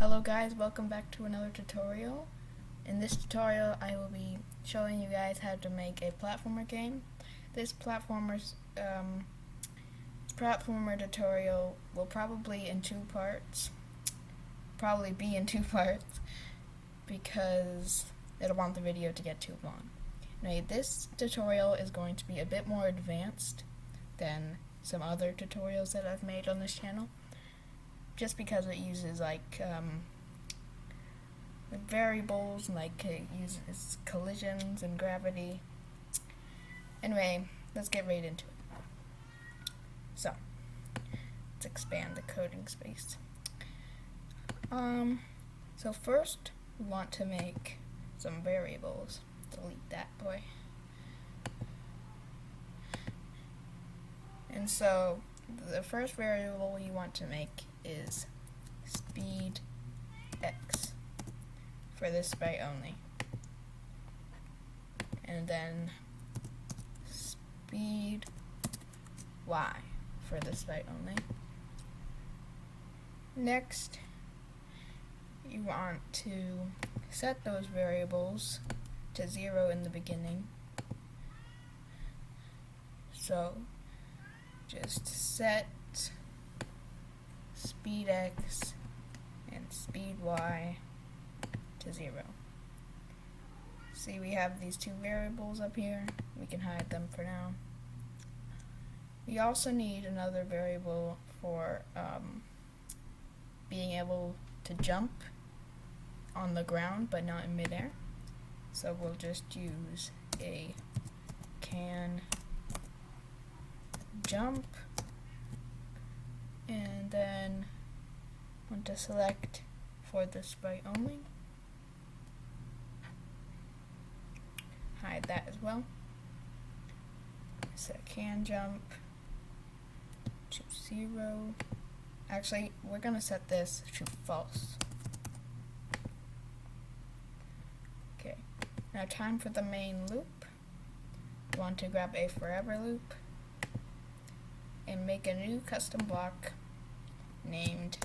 Hello guys, welcome back to another tutorial. In this tutorial I will be showing you guys how to make a platformer game. This platformer tutorial will probably be in two parts because I don't want the video to get too long. Anyway, this tutorial is going to be a bit more advanced than some other tutorials that I've made on this channel, just because it uses like variables and it uses collisions and gravity. Anyway, let's get right into it. So let's expand the coding space. So first we want to make some variables. Delete that boy. And so the first variable you want to make is speed x for this byte only, and then speed y for this byte only. Next, you want to set those variables to 0 in the beginning. So just set speed x and speed y to 0. See, we have these two variables up here. We can hide them for now. We also need another variable for being able to jump on the ground but not in midair. So we'll just use a can jump, and then want to select for this byte only. Hide that as well. Set can jump to 0. Actually, we're gonna set this to false. Okay, now time for the main loop. We want to grab a forever loop and make a new custom block named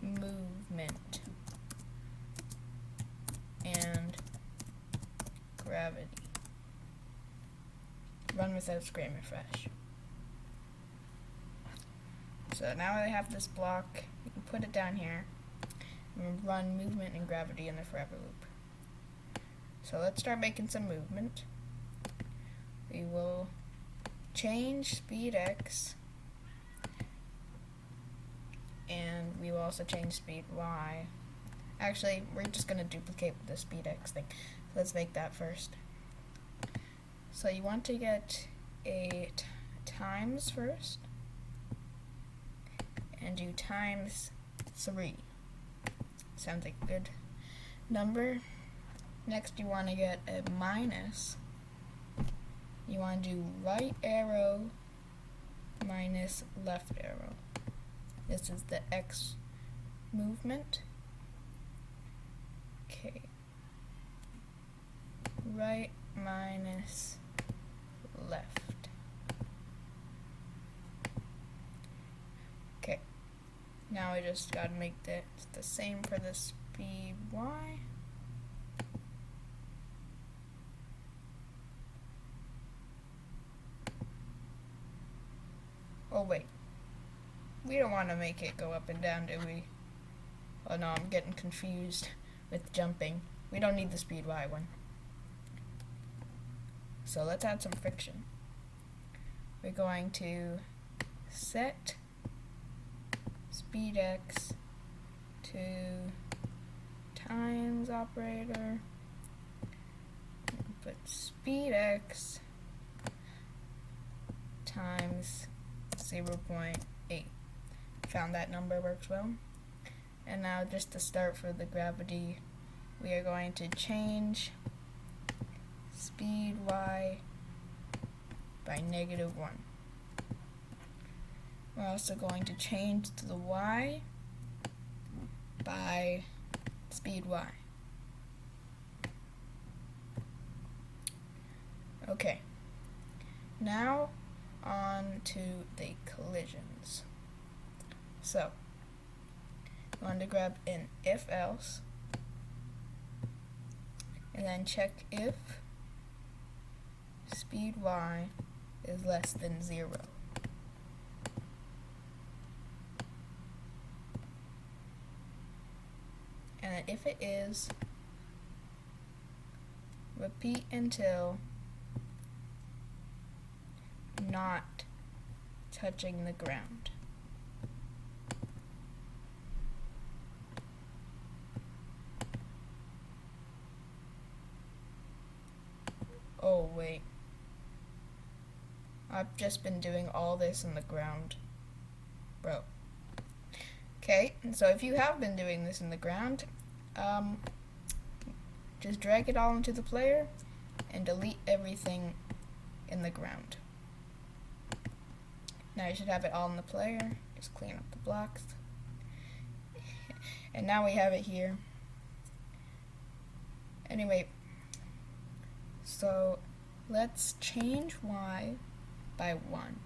movement and gravity. Run without screen refresh. So now I have this block, you can put it down here and run movement and gravity in the forever loop. So let's start making some movement. We will change speed x, and we will also change speed y. Actually, we're just going to duplicate the speed x thing. So let's make that first. So you want to get a times first, and do times 3. Sounds like a good number. Next, you want to get a minus. You want to do right arrow minus left arrow. This is the x movement. Okay. Right minus left. Okay. Now I just gotta make that the same for the speed y. Oh wait, we don't want to make it go up and down, do we? Oh no, I'm getting confused with jumping. We don't need the speed y one. So let's add some friction. We're going to set speed x to times operator, put speed x times 0.8. Found that number works well. And now just to start for the gravity, we are going to change speed y by -1. We're also going to change the y by speed y. Okay, now on to the collisions. So You want to grab an if else, and then check if speed y is less than 0. And then if it is, repeat until not touching the ground. Oh wait, I've just been doing all this in the ground, bro. Okay, so if you have been doing this in the ground, just drag it all into the player and delete everything in the ground. Now you should have it all in the player. Just clean up the blocks. And now we have it here. Anyway, so let's change y by 1.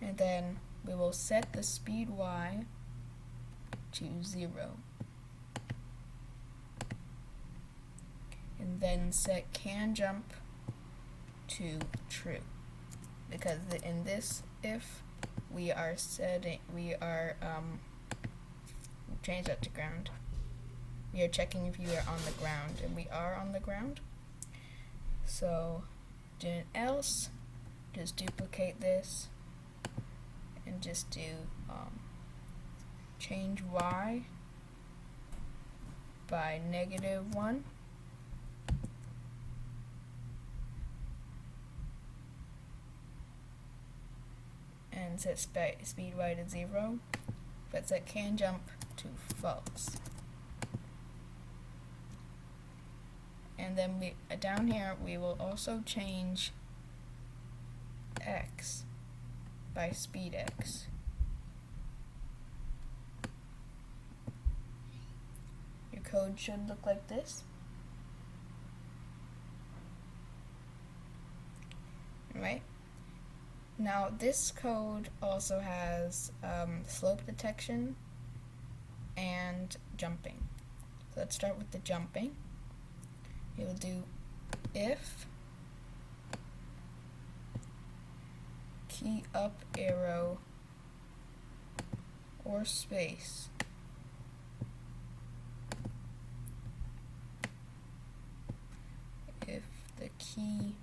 And then we will set the speed y to 0. And then set can jump to true. Because in this if we are change that to ground. We are checking if you are on the ground, and we are on the ground. So do an else, just duplicate this, and just do change y by -1. And set speed y to 0, but set can jump to false. And then we down here we will also change x by speed x. Your code should look like this. Right? Now this code also has slope detection and jumping. So let's start with the jumping. We will do if key up arrow or space if the key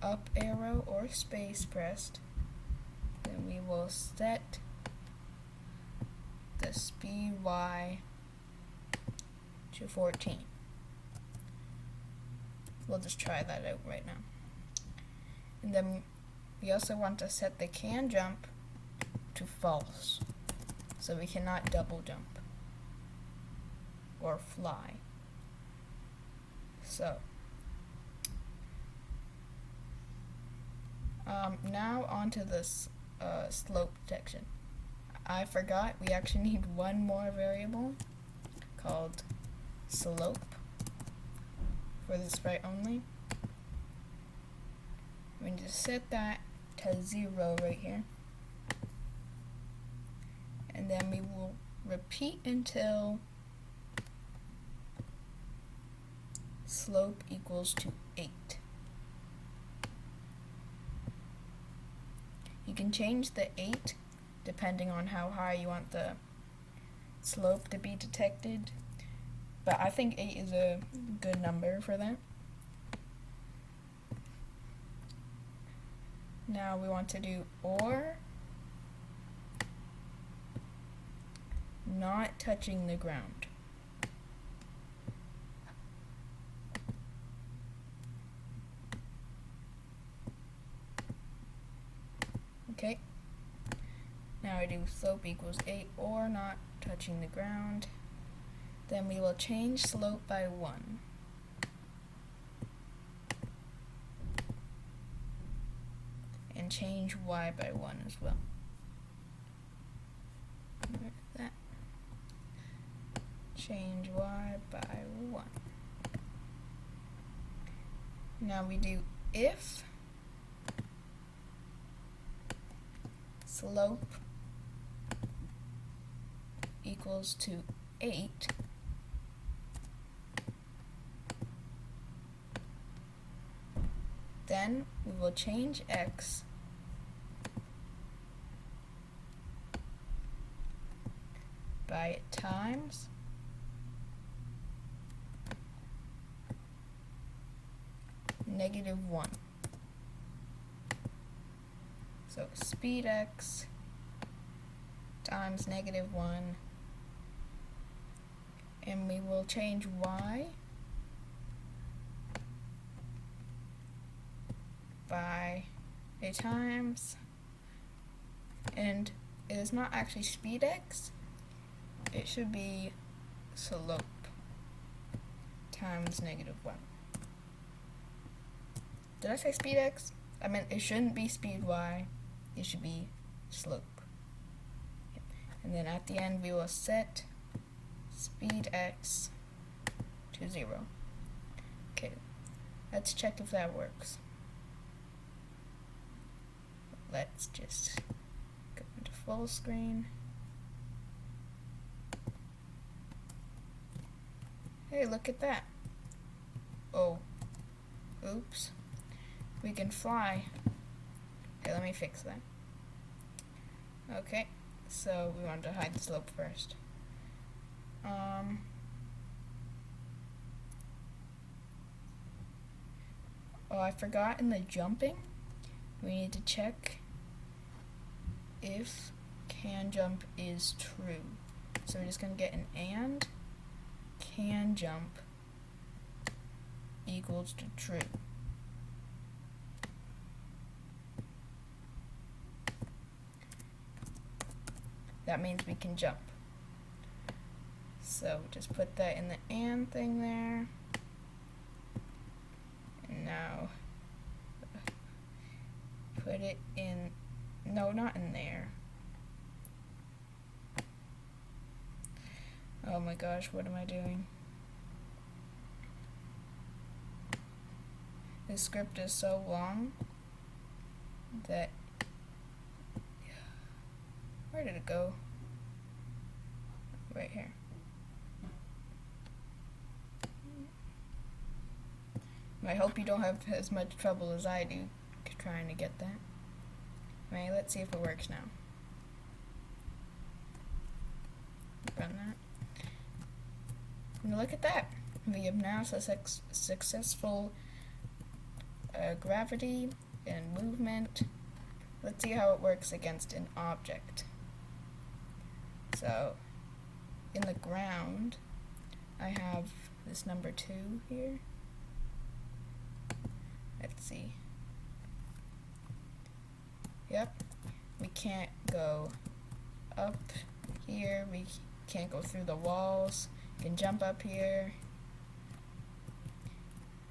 up arrow or space pressed, then we will set the speed y to 14. We'll just try that out right now. And then we also want to set the can jump to false, so we cannot double jump or fly. So now onto this slope detection. I forgot we actually need one more variable called slope for the sprite only. We need to set that to 0 right here. And then we will repeat until slope equals to 8. You can change the 8 depending on how high you want the slope to be detected, but I think 8 is a good number for that. Now we want to do or not touching the ground. Okay. Now I do slope equals 8 or not touching the ground. Then we will change slope by 1. And change y by 1 as well. Like that. Change y by 1. Now we do if slope equals to 8, then we will change x by times -1. So speed x times -1, and we will change y by a times, and it is not actually speed x, it should be slope times -1. Did I say speed x? I meant it shouldn't be speed y, it should be slope. And then at the end we will set speed x to 0. Okay, let's check if that works. Let's just go into full screen. Hey, look at that. Oh, oops. We can fly. Okay, let me fix that. Okay, so we want to hide the slope first. Oh, I forgot in the jumping, we need to check if can jump is true. So we're just going to get an and can jump equals to true. That means we can jump. So just put that in the and thing there. And now put it in, no, not in there. Oh my gosh, what am I doing? This script is so long that, where did it go? Right here. I hope you don't have as much trouble as I do trying to get that. Okay, let's see if it works now. Run that. And look at that. We have now successful gravity and movement. Let's see how it works against an object. So, in the ground, I have this number 2 here. Let's see. Yep, we can't go up here, we can't go through the walls, we can jump up here.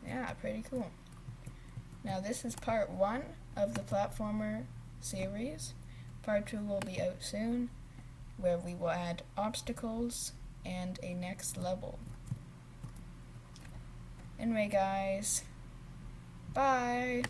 Yeah, pretty cool. Now this is part 1 of the platformer series. Part 2 will be out soon, where we will add obstacles and a next level. Anyway guys, bye!